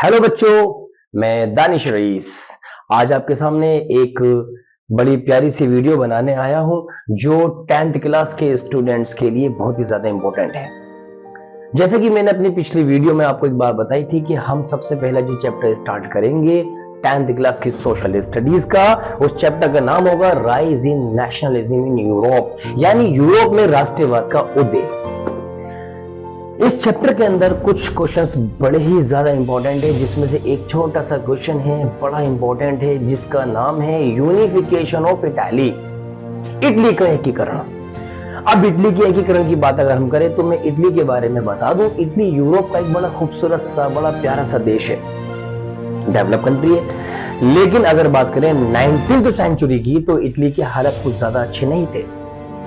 Hello बच्चों, मैं Danish rice आज आपके सामने एक बड़ी प्यारी सी वीडियो बनाने आया हूं जो 10th क्लास के स्टूडेंट्स के लिए बहुत ही ज्यादा इंपॉर्टेंट है। जैसे कि मैंने अपनी पिछली वीडियो में आपको एक बात बताई थी कि हम सबसे पहला जो चैप्टर स्टार्ट करेंगे 10th क्लास की सोशल स्टडीज का, उस चैप्टर का नाम होगा rise in nationalism in Europe, यानी यूरोप में राष्ट्रवाद का उदय। इस चैप्टर के अंदर कुछ क्वेश्चंस बड़े ही ज्यादा इंपॉर्टेंट है, जिसमें से एक छोटा सा क्वेश्चन है बड़ा इंपॉर्टेंट है, जिसका नाम है यूनिफिकेशन ऑफ इटली, इटली का एकीकरण। अब इटली के एकीकरण की बात अगर हम करें तो मैं इटली के बारे में बता दूं, इटली यूरोप का एक बड़ा खूबसूरत सा बड़ा प्यारा सा देश है, डेवलप कंट्री है। लेकिन अगर बात करें 19th सेंचुरी की तो इटली के हालात कुछ ज्यादा अच्छे नहीं थे,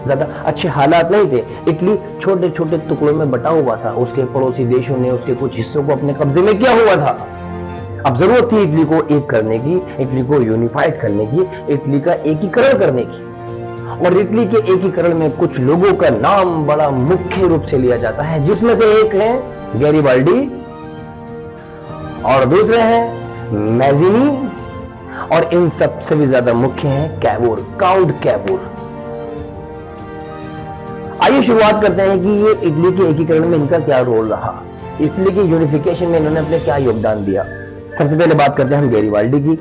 ज्यादा अच्छे हालात नहीं थे। इटली छोटे छोटे टुकड़ों में बटा हुआ था, उसके पड़ोसी देशों ने उसके कुछ हिस्सों को अपने कब्जे में किया हुआ था। अब जरूरत थी इटली को एक करने की, इटली को यूनिफाइड करने की, इटली का एकीकरण करने की। और इटली के एकीकरण में कुछ लोगों का नाम बड़ा मुख्य रूप से लिया जाता है, जिसमें से एक है गैरिबाल्डी और दूसरे हैं मैजिनी, और इन सबसे भी ज्यादा मुख्य हैं कैवूर, काउंट कैवूर। आइए शुरुआत करते हैं कि ये इटली के एकीकरण में इनका क्या रोल रहा, इटली की यूनिफिकेशन में इन्होंने अपने क्या योगदान दिया। सबसे पहले बात करते हैं हम गैरिबाल्डी की।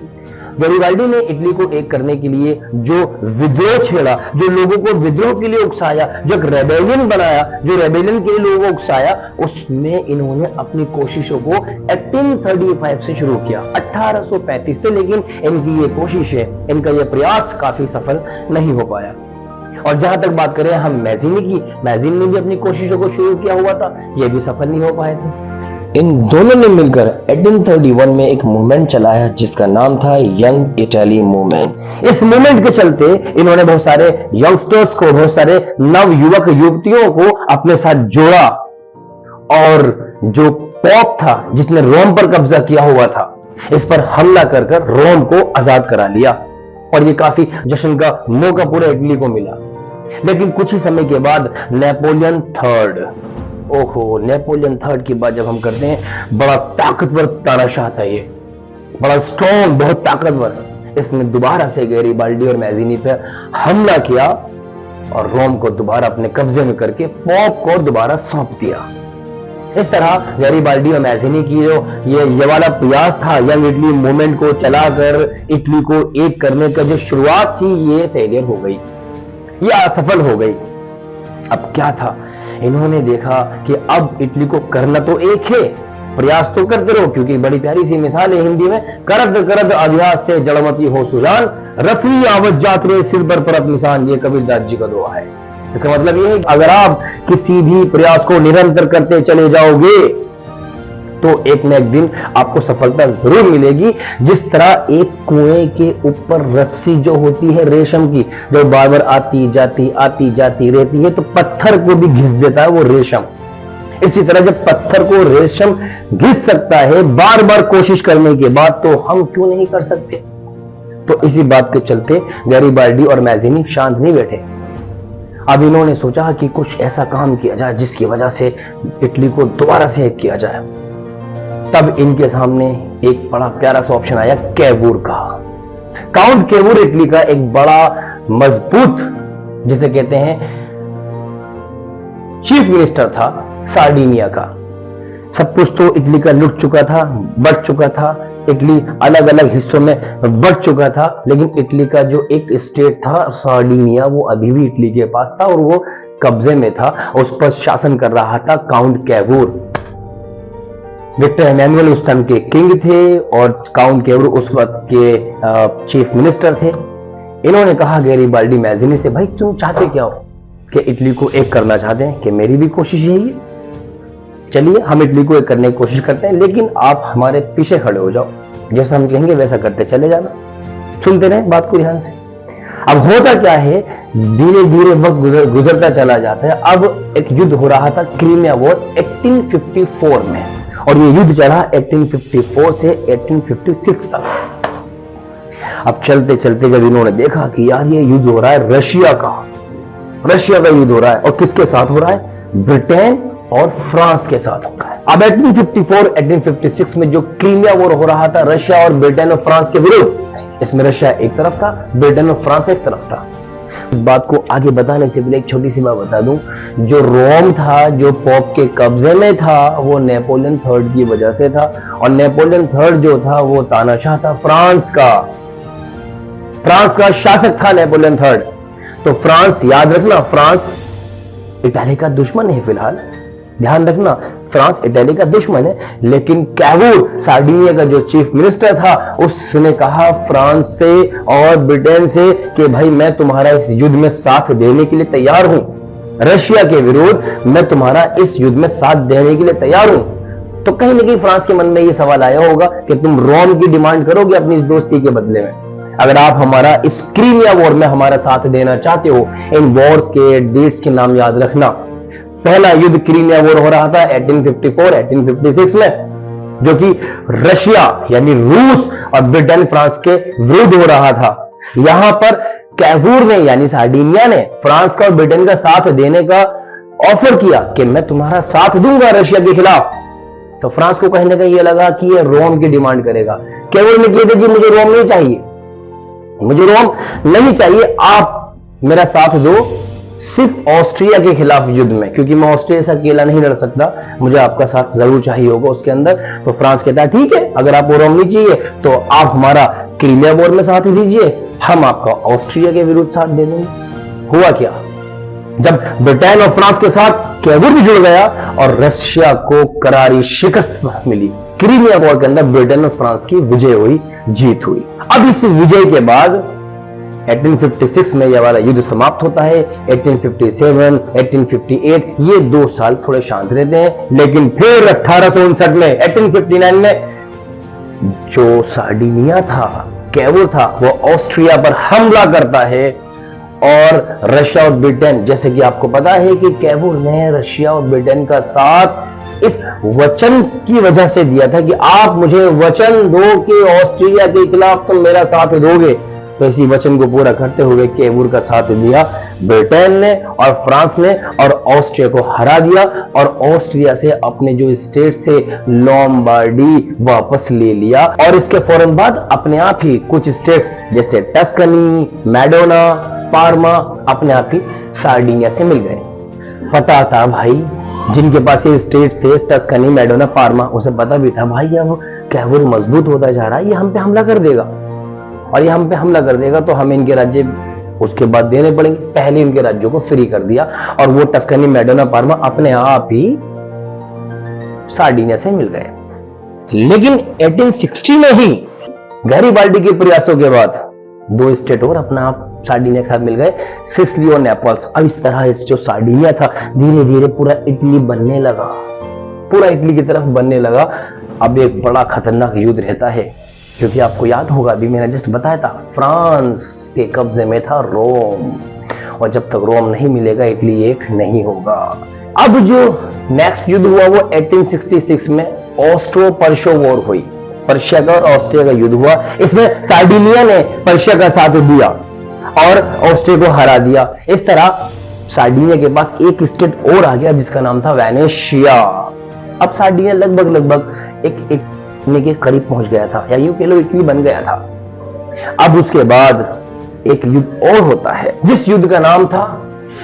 गैरिबाल्डी ने इटली को एक करने के लिए जो विद्रोह छेड़ा, जो लोगों को विद्रोह के लिए उकसाया, जो एक रेबेलियन बनाया, जो रेबेलियन के लिए लोगों को उकसाया, उसमें इन्होंने अपनी कोशिशों को 1835 से शुरू किया, 1835 से। लेकिन इनकी ये कोशिश है, इनका ये प्रयास काफी सफल नहीं हो पाया। और जहां तक बात करें हम मैजिनी की, मैजिनी ने भी अपनी कोशिशों को शुरू किया हुआ था, यह भी सफल नहीं हो पाए थे। इन दोनों ने मिलकर 1831 में एक मूवमेंट चलाया जिसका नाम था यंग इटली मूवमेंट। इस मूवमेंट के चलते इन्होंने बहुत सारे यंगस्टर्स को, बहुत सारे नव युवक युवतियों को अपने साथ जोड़ा, और जो पोप था जिसने रोम पर कब्जा किया हुआ था, इस पर हमला कर रोम को आजाद करा लिया। और ये काफी जश्न का मौका पूरे इटली को मिला। लेकिन कुछ ही समय के बाद नेपोलियन थर्ड, ओहो, नेपोलियन थर्ड की बात जब हम करते हैं, बड़ा ताकतवर तानाशाह था ये, बड़ा स्ट्रॉन्ग, बहुत ताकतवर। इसने दोबारा से गैरिबाल्डी और मैजिनी पे हमला किया और रोम को दोबारा अपने कब्जे में करके पोप को दोबारा सौंप दिया। इस तरह गैरिबाल्डी और मैजिनी की जो ये वाला प्रयास था यंग इटली मूवमेंट को चलाकर इटली को एक करने का जो शुरुआत थी, ये फेलियर हो गई, ये असफल हो गई। अब क्या था, इन्होंने देखा कि अब इटली को करना तो एक है, प्रयास तो करते रहो, क्योंकि बड़ी प्यारी सी मिसाल है हिंदी में, करद करद अभ्यास से जड़मती हो सुजान, रसवी आवत जातरे सिर पर परत निशान, ये कबीरदास जी का दुआ है। इसका मतलब यह है कि अगर आप किसी भी प्रयास को निरंतर करते चले जाओगे तो एक न एक दिन आपको सफलता जरूर मिलेगी। जिस तरह एक कुएं के ऊपर रस्सी जो होती है रेशम की, जो बार बार आती जाती रहती है, तो पत्थर को भी घिस देता है वो रेशम। इसी तरह जब पत्थर को रेशम घिस सकता है बार बार कोशिश करने के बाद, तो हम क्यों नहीं कर सकते। तो इसी बात के चलते गैरिबाल्डी और मैजिनी शांत नहीं बैठे। अब इन्होंने सोचा कि कुछ ऐसा काम किया जाए जिसकी वजह से इटली को दोबारा से एक किया जाए। तब इनके सामने एक बड़ा प्यारा सा ऑप्शन आया, कैवूर का। काउंट कैवूर इटली का एक बड़ा मजबूत, जिसे कहते हैं चीफ मिनिस्टर था सार्डिनिया का। सब कुछ तो इटली का लुट चुका था, बढ़ चुका था, इटली अलग अलग हिस्सों में बढ़ चुका था, लेकिन इटली का जो एक स्टेट था सार्डिनिया, वो अभी भी इटली के पास था और वो कब्जे में था। उस पर शासन कर रहा था काउंट कैवूर। विक्टर एमैनुअल उस टाइम के किंग थे और काउंट कैवूर उस वक्त के चीफ मिनिस्टर थे। इन्होंने कहा गैरिबाल्डी मैजिनी से, भाई तुम चाहते क्या हो, कि इटली को एक करना चाहते हैं, कि मेरी भी कोशिश यही है, चलिए हम इटली को एक करने की कोशिश करते हैं, लेकिन आप हमारे पीछे खड़े हो जाओ, जैसा हम कहेंगे वैसा करते चले जाना, सुनते रहे बात को ध्यान से। अब होता क्या है, धीरे धीरे वक्त गुजरता चला जाता है। अब एक युद्ध हो रहा था, क्रीमिया वॉर 1854 में, और ये युद्ध चला 1854 से 1856 तक। अब चलते चलते जब इन्होंने देखा कि यार ये युद्ध हो रहा है रशिया का युद्ध हो रहा है, और किसके साथ हो रहा है, ब्रिटेन और फ्रांस के साथ होता है। अब 1854 1856 में जो क्रीमिया वॉर हो रहा था रशिया और ब्रिटेन और फ्रांस के विरुद्ध, इसमें रशिया एक तरफ था, ब्रिटेन और फ्रांस एक तरफ था। इस बात को आगे बताने से पहले एक छोटी सी बात बता दूं, जो रोम था, जो पोप के कब्जे में था, वो नेपोलियन थर्ड की वजह से था। और नेपोलियन थर्ड जो था वो तानाशाह था, फ्रांस का शासक था नेपोलियन थर्ड। तो फ्रांस, याद रखना, फ्रांस इटाली का दुश्मन है फिलहाल, ध्यान रखना, फ्रांस इटली का दुश्मन है। लेकिन कैवूर, सार्डिनिया का जो चीफ मिनिस्टर था, उसने कहा फ्रांस से और ब्रिटेन से कि भाई मैं तुम्हारा इस युद्ध में साथ देने के लिए तैयार हूं, रशिया के विरुद्ध मैं तुम्हारा इस युद्ध में साथ देने के लिए तैयार हूं। तो कहीं ना कहीं फ्रांस के मन में यह सवाल आया होगा कि तुम रोम की डिमांड करोगे अपनी इस दोस्ती के बदले में, अगर आप हमारा इस क्रीमिया वॉर में हमारा साथ देना चाहते हो। इन वॉर्स के डेट्स के नाम याद रखना। पहला युद्ध क्रीमिया वॉर हो रहा था 1854 1856 में, जो कि रशिया यानी रूस और ब्रिटेन फ्रांस के विरुद्ध हो रहा था। यहां पर कैवूर ने यानी सार्डिनिया ने फ्रांस का और ब्रिटेन का साथ देने का ऑफर किया कि मैं तुम्हारा साथ दूंगा रशिया के खिलाफ। तो फ्रांस को कहीं ना कहीं यह लगा कि ये रोम की डिमांड करेगा। कैवूर ने कहते जी मुझे रोम नहीं चाहिए, मुझे रोम नहीं चाहिए, आप मेरा साथ दो सिर्फ ऑस्ट्रिया के खिलाफ युद्ध में, क्योंकि मैं ऑस्ट्रिया से अकेला नहीं लड़ सकता, मुझे आपका साथ जरूर चाहिए होगा उसके अंदर। तो फ्रांस कहता है ठीक है, अगर आप रोम नहीं चाहिए तो आप हमारा क्रीमिया वॉर में साथ दीजिए, हम आपका ऑस्ट्रिया के विरुद्ध साथ दे देंगे। हुआ क्या, जब ब्रिटेन और फ्रांस के साथ कैवूर भी जुड़ गया और रशिया को करारी शिकस्त मिली। क्रीमिया वॉर के अंदर ब्रिटेन और फ्रांस की विजय हुई, जीत हुई। अब इस विजय के बाद 1856 में यह वाला युद्ध समाप्त होता है। 1857 1858 ये 2 साल थोड़े शांत रहते हैं, लेकिन फिर 1859 में 1859 में जो सार्डिनिया था, कैवूर था, वो ऑस्ट्रिया पर हमला करता है। और रशिया और ब्रिटेन, जैसे कि आपको पता है कि कैवूर ने रशिया और ब्रिटेन का साथ इस वचन की वजह से दिया था कि आप मुझे वचन दो कि ऑस्ट्रिया के खिलाफ तुम मेरा साथ दोगे। तो इसी वचन को पूरा करते हुए कैवूर का साथ दिया ब्रिटेन ने और फ्रांस ने, और ऑस्ट्रिया को हरा दिया और ऑस्ट्रिया से अपने जो स्टेट से लोम्बार्डी वापस ले लिया। और इसके फौरन बाद अपने आप ही कुछ स्टेट्स जैसे टस्कनी, मैडोना, पार्मा अपने आप ही सार्डिनिया से मिल गए। पता था भाई, जिनके पास ये स्टेट थे टस्कनी, मैडोना, पार्मा, उसे पता भी था भाई अब कैवूर मजबूत होता जा रहा है, ये हम पे हमला कर देगा, और ये हम पे हमला कर देगा तो हमें इनके राज्य उसके बाद देने पड़ेंगे। पहले इनके राज्यों को फ्री कर दिया और वो टस्कनी, मैडोना, पार्मा अपने आप ही सार्डिनिया से मिल गए। लेकिन 1860 में ही गैरीबाल्डी के प्रयासों के बाद 2 स्टेट और अपना आप सार्डिनिया के साथ मिल गए, सिसिली और नेपल्स। अब इस तरह जो सार्डिनिया था धीरे धीरे पूरा इटली बनने लगा, पूरा इटली की तरफ बनने लगा। अब एक बड़ा खतरनाक युद्ध रहता है, क्योंकि आपको याद होगा अभी मैंने जस्ट बताया था फ्रांस के कब्जे में था रोम, और जब तक रोम नहीं मिलेगा इटली एक नहीं होगा। अब जो नेक्स्ट युद्ध हुआ वो 1866 में ऑस्ट्रो पर्शिया वॉर हुई, पर्शिया का और ऑस्ट्रिया का युद्ध हुआ। इसमें सार्डिनिया ने पर्शिया का साथ दिया और ऑस्ट्रिया को हरा दिया। इस तरह सार्डिनिया के पास एक स्टेट और आ गया जिसका नाम था वेनेशिया। अब सार्डिनिया लगभग एक इटली के करीब पहुंच गया था, या यूं कह लो इटली बन गया था। अब उसके बाद एक युद्ध और होता है, जिस युद्ध का नाम था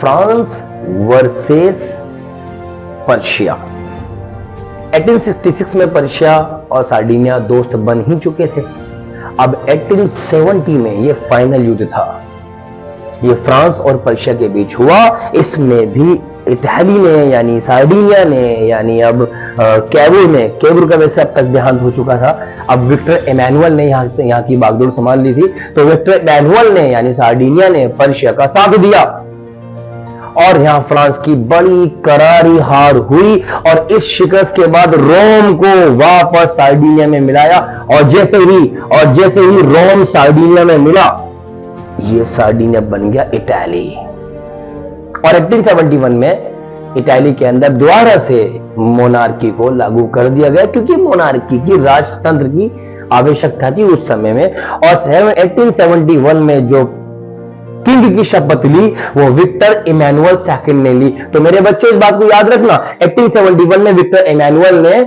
फ्रांस वर्सेस पर्शिया। 1866 में पर्शिया और सार्डिनिया दोस्त बन ही चुके थे। अब 1870 में यह फाइनल युद्ध था, ये फ्रांस और पर्शिया के बीच हुआ। इसमें भी इटली ने यानी सार्डिनिया ने यानी अब कैवूर का वैसे अब तक देहांत हो चुका था, अब विक्टर इमैनुअल ने यहाँ की बागडोर संभाल ली थी। तो विक्टर इमैनुअल ने यानी सार्डिनिया ने पर्शिया का साथ दिया और यहां फ्रांस की बड़ी करारी हार हुई। और इस शिकस्त के बाद रोम को वापस सार्डिनिया में मिलाया, और जैसे ही रोम सार्डिनिया में मिला, ये सार्डिनिया बन गया इटली। और 1871 में इटली के अंदर दोबारा से मोनार्की को लागू कर दिया गया, क्योंकि मोनार्की की राजतंत्र की आवश्यकता थी उस समय में। और 1871 में जो किंग की शपथ ली वो विक्टर इमैनुअल सेकंड ने ली। तो मेरे बच्चों इस बात को याद रखना, 1871 में विक्टर इमैनुअल ने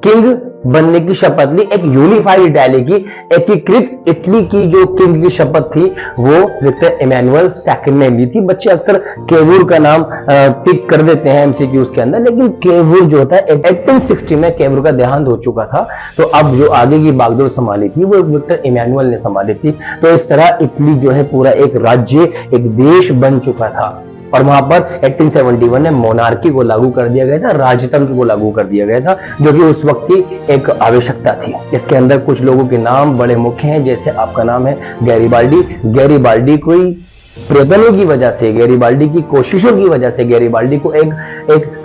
किंग बनने की शपथ ली, एक यूनिफाइड इटली की, एकीकृत इटली की जो किंग की शपथ थी वो विक्टर इमैनुअल सेकंड ने ली थी। बच्चे अक्सर केवूर का नाम पिक कर देते हैं एमसीक्यूज के अंदर, लेकिन केवूर जो होता है 1860 में केवूर का देहांत हो चुका था, तो अब जो आगे की बागडोर संभाली थी वो विक्टर इमैनुअल ने संभाली थी। तो इस तरह इटली जो है पूरा एक राज्य, एक देश बन चुका था, और वहां पर 1871 में मोनार्की को लागू कर दिया गया था, राजतंत्र को लागू कर दिया गया था, जो कि उस वक्त की एक आवश्यकता थी। इसके अंदर कुछ लोगों के नाम बड़े मुख्य हैं, जैसे आपका नाम है गैरीबाल्डी। गैरीबाल्डी कोई प्रयत्नों की वजह से, गैरीबाल्डी की कोशिशों की वजह से गैरीबाल्डी को एक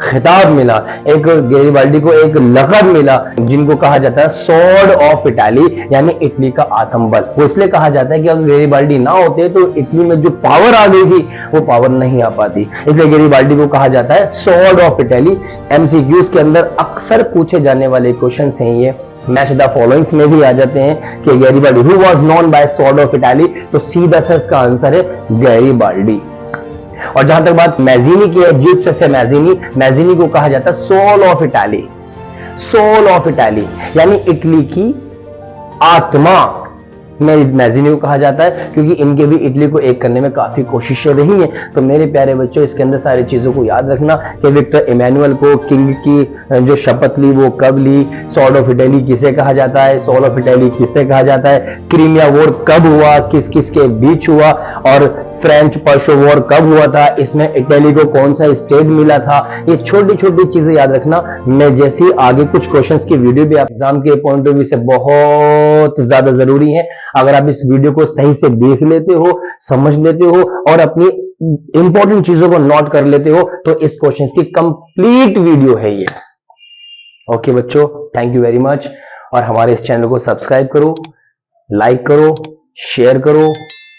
खिताब मिला, गैरीबाल्डी को एक लक़ब मिला, जिनको कहा जाता है स्वॉर्ड ऑफ इटली, यानी इटली का आत्मबल। वो इसलिए कहा जाता है कि अगर गैरीबाल्डी ना होते तो इटली में जो पावर आ गई थी वो पावर नहीं आ पाती, इसलिए गैरीबाल्डी को कहा जाता है स्वॉर्ड ऑफ इटली। एमसीक्यूज के अंदर अक्सर पूछे जाने वाले क्वेश्चन हैं ये, मैच द फॉलोइंग्स में भी आ जाते हैं कि Garibaldi who was known by sword of Italy, तो सीधा सा इसका आंसर है गैरीबाल्डी। और जहां तक बात मैजीनी की है, जिप्सस से मैजीनी को कहा जाता है soul of Italy, soul of Italy यानी इटली की आत्मा में मैजीनी को कहा जाता है, क्योंकि इनके भी इटली को एक करने में काफी कोशिशें रही हैं। तो मेरे प्यारे बच्चों इसके अंदर सारी चीजों को याद रखना कि विक्टर इमैनुअल को किंग की जो शपथ ली वो कब ली, स्वॉर्ड ऑफ इटली किसे कहा जाता है, सोल ऑफ इटली किसे कहा जाता है, क्रीमिया वॉर कब हुआ, किस किस के बीच हुआ, और फ्रेंच पर्शियो वॉर कब हुआ था, इसमें इटली को कौन सा स्टेट मिला था। ये छोटी छोटी चीजें याद रखना। मैं जैसी आगे कुछ क्वेश्चंस की वीडियो भी एग्जाम के पॉइंट ऑफ व्यू से बहुत ज्यादा जरूरी है। अगर आप इस वीडियो को सही से देख लेते हो, समझ लेते हो और अपनी इंपॉर्टेंट चीजों को नोट कर लेते हो, तो इस क्वेश्चंस की कंप्लीट वीडियो है ये। ओके बच्चों, थैंक यू वेरी मच। और हमारे इस चैनल को सब्सक्राइब करो, लाइक करो, शेयर करो,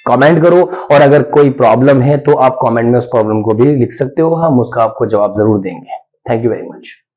कमेंट करो, और अगर कोई प्रॉब्लम है तो आप कमेंट में उस प्रॉब्लम को भी लिख सकते हो, हम उसका आपको जवाब जरूर देंगे। Thank you very much.